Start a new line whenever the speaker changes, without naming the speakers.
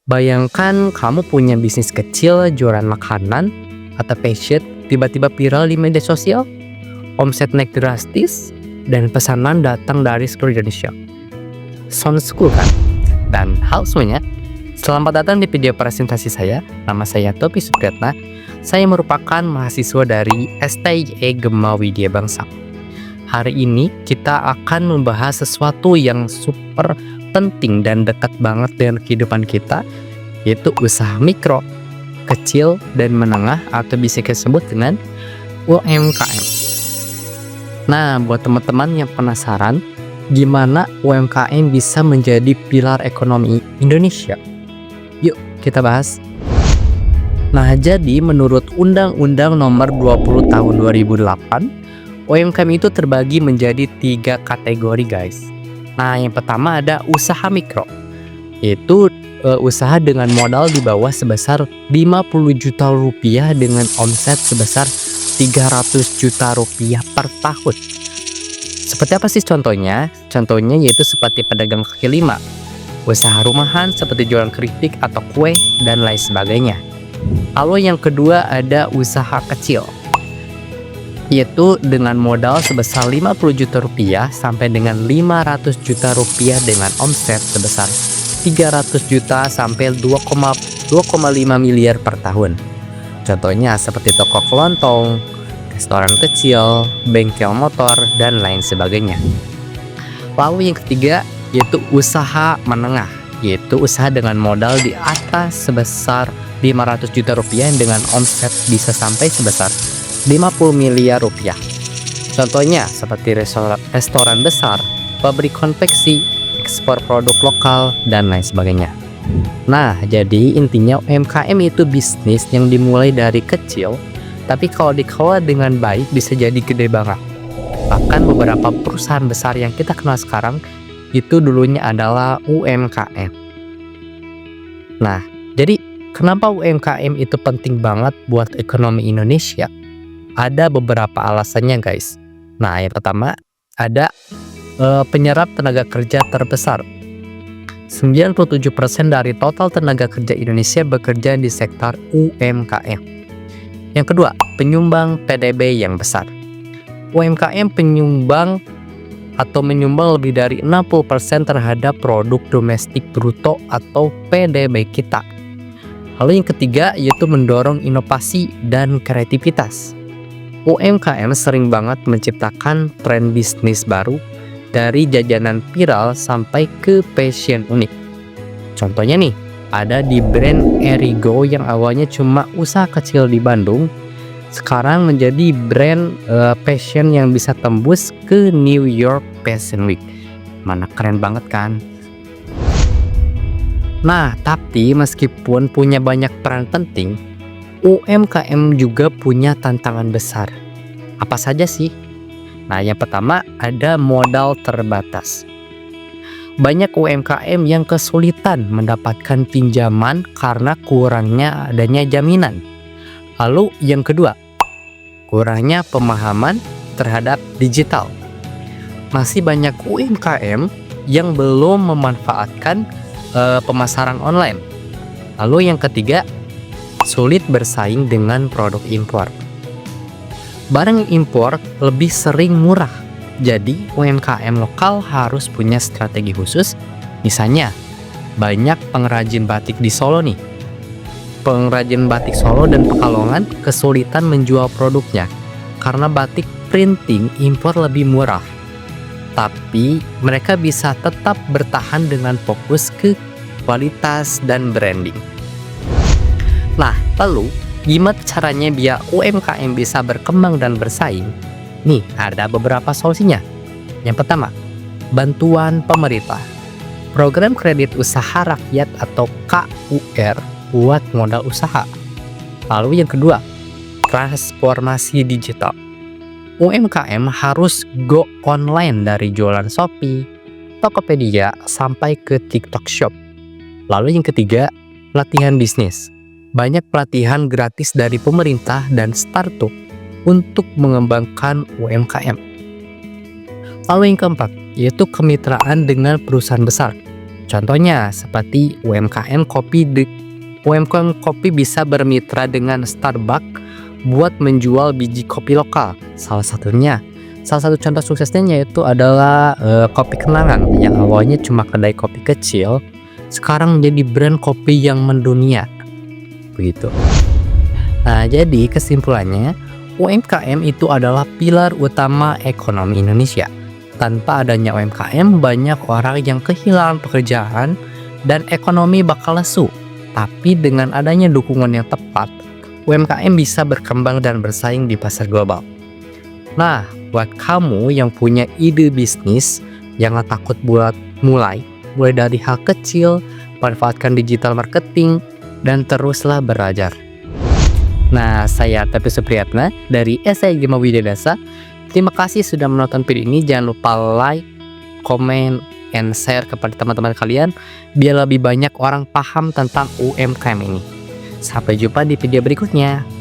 Bayangkan kamu punya bisnis kecil jualan makanan atau fashion, tiba-tiba viral di media sosial, omset naik drastis, dan pesanan datang dari seluruh Indonesia. Sounds cool kan? Dan halo semuanya, selamat datang di video presentasi saya. Nama saya Topi Supriyatna. Saya merupakan mahasiswa dari STIE Gema Widya Bangsa. Hari ini kita akan membahas sesuatu yang super penting dan dekat banget dengan kehidupan kita, yaitu usaha mikro, kecil, dan menengah atau bisa disebut dengan UMKM. Nah, buat teman-teman yang penasaran gimana UMKM bisa menjadi pilar ekonomi Indonesia, yuk kita bahas. Nah, jadi menurut Undang-Undang Nomor 20 Tahun 2008, UMKM itu terbagi menjadi 3 kategori, guys. Nah, yang pertama ada usaha mikro, yaitu usaha dengan modal di bawah sebesar 50 juta rupiah dengan omset sebesar 300 juta rupiah per tahun. Seperti apa sih contohnya? Contohnya yaitu seperti pedagang kaki lima, usaha rumahan seperti jualan keripik atau kue, dan lain sebagainya. Lalu yang kedua ada usaha kecil, yaitu dengan modal sebesar 50 juta rupiah sampai dengan 500 juta rupiah dengan omset sebesar 300 juta sampai 2,5 miliar per tahun. Contohnya seperti toko kelontong, restoran kecil, bengkel motor, dan lain sebagainya. Lalu yang ketiga yaitu usaha menengah, yaitu usaha dengan modal di atas sebesar 500 juta rupiah dengan omset bisa sampai sebesar 50 miliar rupiah. Contohnya seperti restoran besar, pabrik konveksi, ekspor produk lokal, dan lain sebagainya. Nah, jadi intinya UMKM itu bisnis yang dimulai dari kecil, tapi kalau dikelola dengan baik bisa jadi gede banget. Bahkan beberapa perusahaan besar yang kita kenal sekarang itu dulunya adalah UMKM. Nah, jadi kenapa UMKM itu penting banget buat ekonomi Indonesia? Ada beberapa alasannya, guys. Nah, yang pertama ada penyerap tenaga kerja terbesar. 97% dari total tenaga kerja Indonesia bekerja di sektor UMKM. Yang kedua, penyumbang PDB yang besar. UMKM menyumbang lebih dari 60% terhadap produk domestik bruto atau PDB kita. Lalu yang ketiga yaitu mendorong inovasi dan kreativitas. UMKM sering banget menciptakan tren bisnis baru, dari jajanan viral sampai ke fashion unik. Contohnya nih, ada di brand Erigo yang awalnya cuma usaha kecil di Bandung, sekarang menjadi brand fashion yang bisa tembus ke New York Fashion Week. Mana keren banget kan? Nah, tapi meskipun punya banyak peran penting, UMKM juga punya tantangan besar. Apa saja sih? Nah, yang pertama ada modal terbatas. Banyak UMKM yang kesulitan mendapatkan pinjaman karena kurangnya adanya jaminan. Lalu yang kedua, kurangnya pemahaman terhadap digital. Masih banyak UMKM yang belum memanfaatkan pemasaran online. Lalu yang ketiga, sulit bersaing dengan produk impor. Barang impor lebih sering murah, jadi UMKM lokal harus punya strategi khusus. Misalnya, banyak pengrajin batik di Solo nih. Pengrajin batik Solo dan Pekalongan kesulitan menjual produknya karena batik printing impor lebih murah. Tapi mereka bisa tetap bertahan dengan fokus ke kualitas dan branding. Nah, lalu gimana caranya biar UMKM bisa berkembang dan bersaing? Nih, ada beberapa solusinya. Yang pertama, bantuan pemerintah. Program kredit usaha rakyat atau KUR buat modal usaha. Lalu yang kedua, transformasi digital. UMKM harus go online dari jualan Shopee, Tokopedia, sampai ke TikTok Shop. Lalu yang ketiga, pelatihan bisnis. Banyak pelatihan gratis dari pemerintah dan startup untuk mengembangkan UMKM. Lalu yang keempat, yaitu kemitraan dengan perusahaan besar. Contohnya seperti UMKM kopi bisa bermitra dengan Starbucks buat menjual biji kopi lokal. Salah satu contoh suksesnya yaitu adalah kopi kenangan yang awalnya cuma kedai kopi kecil, sekarang jadi brand kopi yang mendunia. Begitu. Nah, jadi kesimpulannya, UMKM itu adalah pilar utama ekonomi Indonesia. Tanpa adanya UMKM, banyak orang yang kehilangan pekerjaan dan ekonomi bakal lesu. Tapi dengan adanya dukungan yang tepat, UMKM bisa berkembang dan bersaing di pasar global. Nah, buat kamu yang punya ide bisnis, jangan takut buat mulai dari hal kecil, manfaatkan digital marketing, dan teruslah belajar. Nah, saya Tepi Supriyatna dari SIG Widya. Terima kasih sudah menonton video ini. Jangan lupa like, comment, and share kepada teman-teman kalian biar lebih banyak orang paham tentang UMKM ini. Sampai jumpa di video berikutnya.